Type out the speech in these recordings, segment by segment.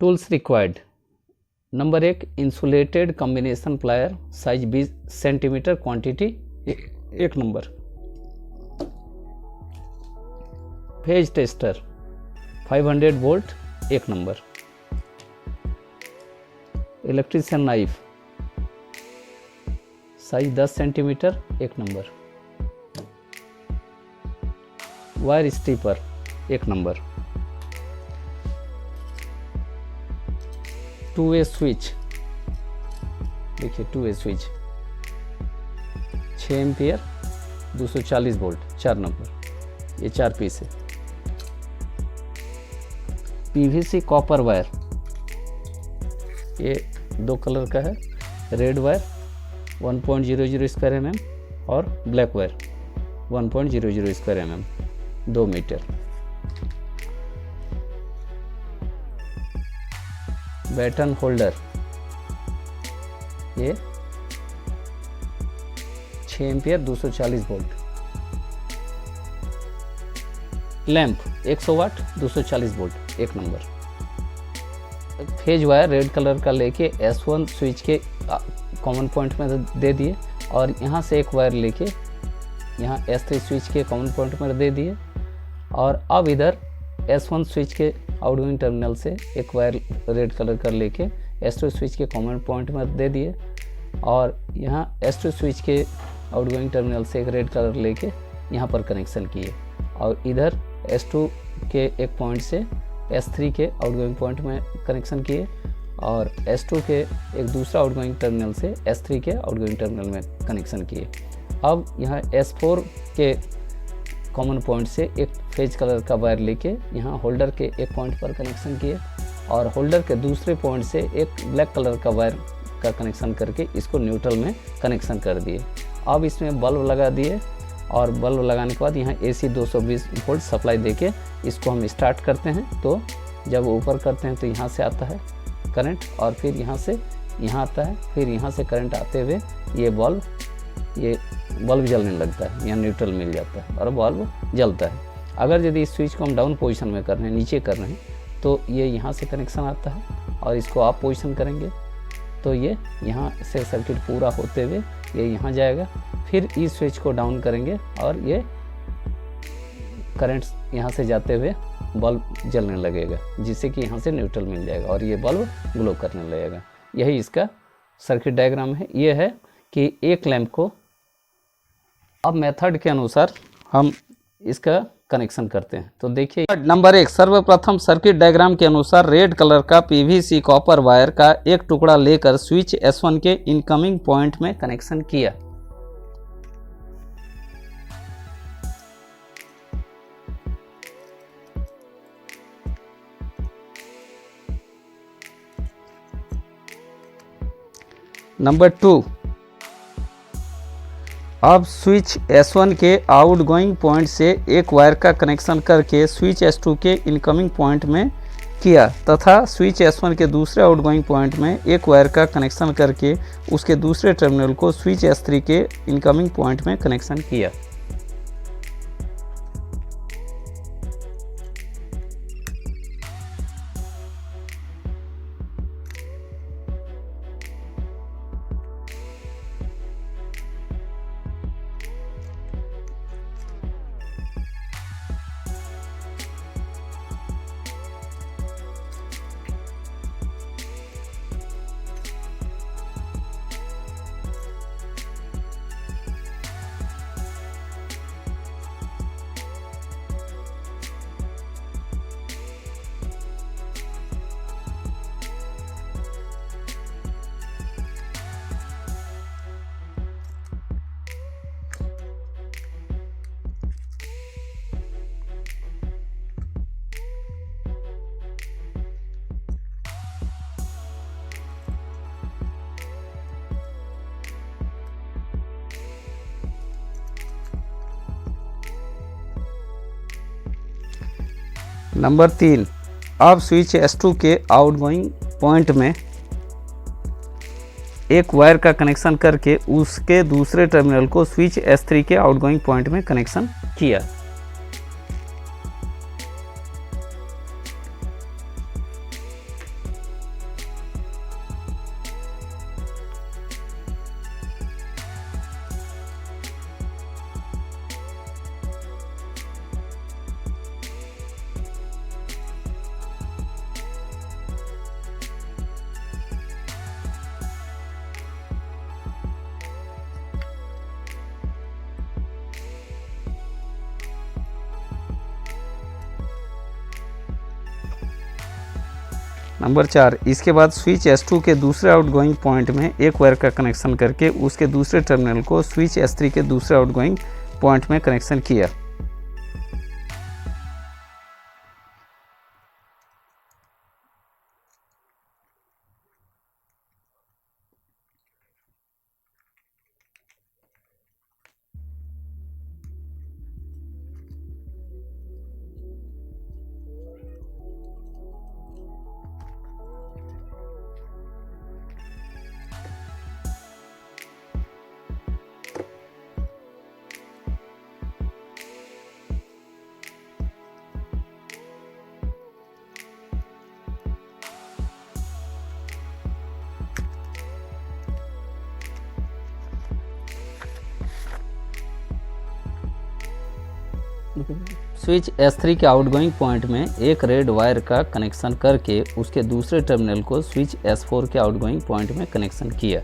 Tools required. Number 1 insulated combination plier size 20 centimetre quantity 1 number. Phase tester 500 volt 1 number. Electrician knife size 10 centimetre 1 number. Wire stripper 1 number. 2 वे switch, देखिए 2 वे switch 6 ampere 240 volt 4 number, ये 4 piece है। PVC copper wire, ये 2 colour का है, red wire 1.00 square mm और black wire 1.00 square mm 2 metre. Batten holder, ये 6 ampere 240 volt. Lamp 100 watt 240 volt 1 number. Phase wire red colour का लेके S1 स्विच के कॉमन पॉइंट में दे दिए और यहाँ से एक वायर लेके यहाँ S3 स्विच के कॉमन पॉइंट में दे दिए और अब इधर S1 स्विच के आउटगोइंग टर्मिनल से एक वायर रेड कलर का लेके S2 स्विच के कॉमन पॉइंट में दे दिए और यहाँ S2 स्विच के आउटगोइंग टर्मिनल से एक रेड कलर लेके यहाँ पर कनेक्शन किए और इधर S2 के एक पॉइंट से S3 के आउटगोइंग पॉइंट में कनेक्शन किए और S2 के एक दूसरा आउटगोइंग टर्मिनल से S3 के आउटगोइंग टर्मिनल में कनेक्शन किए। अब यहाँ S4 के कॉमन पॉइंट से एक फेज कलर का वायर लेके यहाँ होल्डर के एक पॉइंट पर कनेक्शन किए और होल्डर के दूसरे पॉइंट से एक ब्लैक कलर का वायर का कनेक्शन करके इसको न्यूट्रल में कनेक्शन कर दिए। अब इसमें बल्ब लगा दिए और बल्ब लगाने के बाद यहाँ AC 220 वोल्ट सप्लाई देके इसको हम स्टार्ट करते हैं। तो जब ऊपर करते हैं तो यहाँ से आता है करंट और फिर यहाँ से यहाँ आता है, फिर यहाँ से करंट आते हुए ये बल्ब जलने लगता है, यहाँ न्यूट्रल मिल जाता है और बल्ब जलता है। अगर यदि इस स्विच को हम डाउन पोजीशन में कर रहे हैं, नीचे कर रहे हैं, तो ये यहाँ से कनेक्शन आता है और इसको अप पोजीशन करेंगे तो ये यहाँ से सर्किट पूरा होते हुए ये यहाँ जाएगा। फिर इस स्विच को डाउन करेंगे और ये करंट यहाँ से जाते हुए बल्ब जलने लगेगा जिससे कि यहाँ से न्यूट्रल मिल जाएगा और ये बल्ब ग्लो करने लगेगा। यही इसका सर्किट डायग्राम है। ये है कि एक लैंप को अब मेथड के अनुसार हम इसका कनेक्शन करते हैं। तो देखिए नंबर 1 सर्वप्रथम सर्किट डायग्राम के अनुसार रेड कलर का पीवीसी कॉपर वायर का एक टुकड़ा लेकर स्विच S1 के इनकमिंग पॉइंट में कनेक्शन किया। नंबर 2 अब स्विच S1 के आउटगोइंग पॉइंट से एक वायर का कनेक्शन करके स्विच S2 के इनकमिंग पॉइंट में किया तथा स्विच S1 के दूसरे आउटगोइंग पॉइंट में एक वायर का कनेक्शन करके उसके दूसरे टर्मिनल को स्विच S3 के इनकमिंग पॉइंट में कनेक्शन किया। नंबर 3 अब स्विच S2 के आउटगोइंग पॉइंट में एक वायर का कनेक्शन करके उसके दूसरे टर्मिनल को स्विच S3 के आउटगोइंग पॉइंट में कनेक्शन किया। नंबर 4, इसके बाद स्विच S2 के दूसरे आउटगोइंग पॉइंट में एक वायर का कनेक्शन करके उसके दूसरे टर्मिनल को स्विच S3 के दूसरे आउटगोइंग पॉइंट में कनेक्शन किया। स्विच S3 के आउटगोइंग पॉइंट में एक रेड वायर का कनेक्शन करके उसके दूसरे टर्मिनल को स्विच S4 के आउटगोइंग पॉइंट में कनेक्शन किया।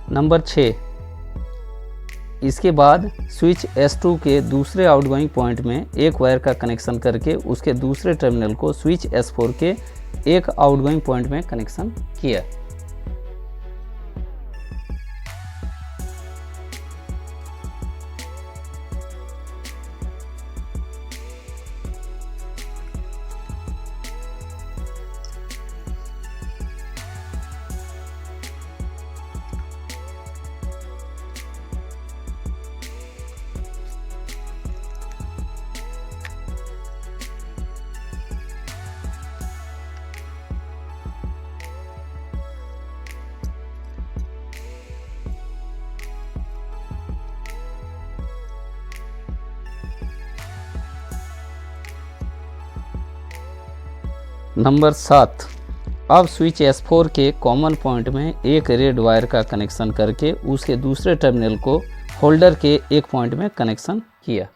नंबर 6, इसके बाद स्विच S2 के दूसरे आउटगोइंग पॉइंट में एक वायर का कनेक्शन करके उसके दूसरे टर्मिनल को स्विच S4 के एक आउटगोइंग पॉइंट में कनेक्शन किया। नंबर 7, अब स्विच S4 के कॉमन पॉइंट में एक रेड वायर का कनेक्शन करके उसके दूसरे टर्मिनल को होल्डर के एक पॉइंट में कनेक्शन किया।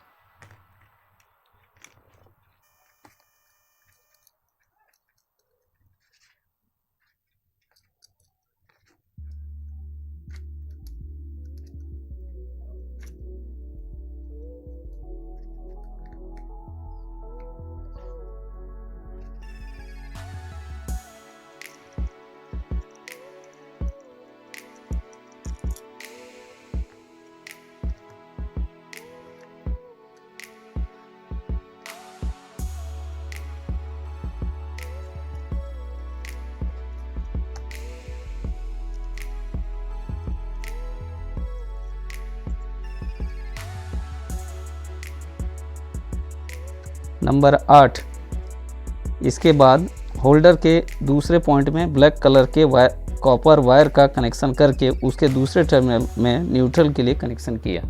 नंबर 8, इसके बाद होल्डर के दूसरे पॉइंट में ब्लैक कलर के कॉपर वायर का कनेक्शन करके उसके दूसरे टर्मिनल में न्यूट्रल के लिए कनेक्शन किया।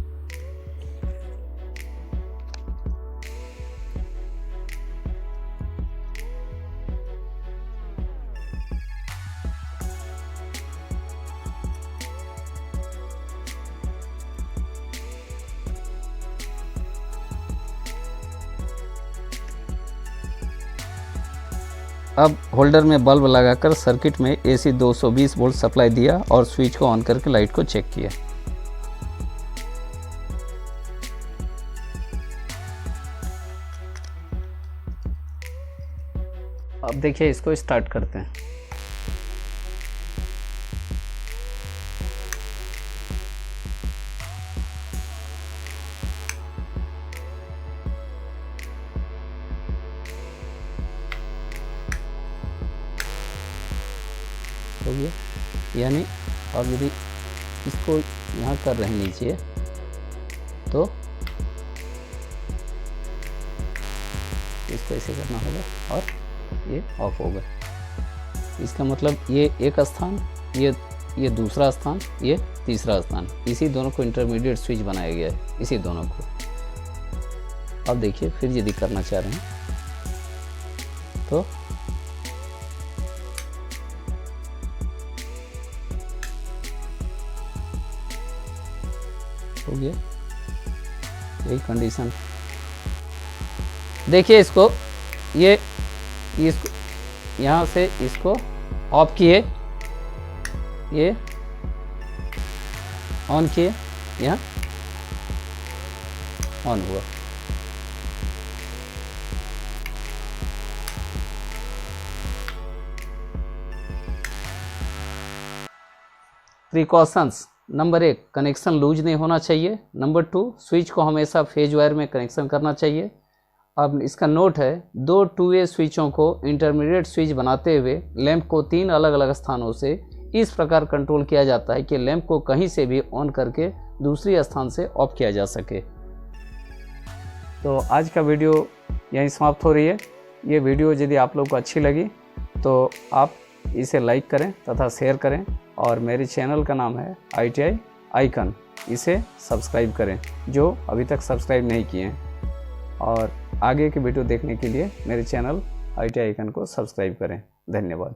अब होल्डर में बल्ब लगाकर सर्किट में AC 220 वोल्ट सप्लाई दिया और स्विच को ऑन करके लाइट को चेक किया। अब देखिए, इसको स्टार्ट करते हैं। हो गया। यानी अब यदि इसको यहाँ कर रहे हैं नीचे तो इसको ऐसे करना होगा और ये ऑफ होगा। इसका मतलब ये एक स्थान, ये दूसरा स्थान, ये तीसरा स्थान, इसी दोनों को इंटरमीडिएट स्विच बनाया गया है, इसी दोनों को। अब देखिए फिर यदि करना चाह रहे हैं तो हो गया। यही कंडीशन देखिए। इसको इसको यहाँ से इसको ऑफ किए, ये ऑन किए, यहाँ ऑन हुआ। प्रिकॉशंस: नंबर 1, कनेक्शन लूज नहीं होना चाहिए। नंबर 2, स्विच को हमेशा फेज वायर में कनेक्शन करना चाहिए। अब इसका नोट है, 2 2-वे स्विचों को इंटरमीडिएट स्विच बनाते हुए लैंप को 3 अलग अलग स्थानों से इस प्रकार कंट्रोल किया जाता है कि लैंप को कहीं से भी ऑन करके दूसरी स्थान से ऑफ किया जा सके। तो आज का वीडियो यहीं समाप्त हो रही है। ये वीडियो यदि आप लोग को अच्छी लगी तो आप इसे लाइक करें तथा शेयर करें, और मेरे चैनल का नाम है ITI आइकन, इसे सब्सक्राइब करें जो अभी तक सब्सक्राइब नहीं किए हैं। और आगे की वीडियो देखने के लिए मेरे चैनल ITI आइकन को सब्सक्राइब करें। धन्यवाद।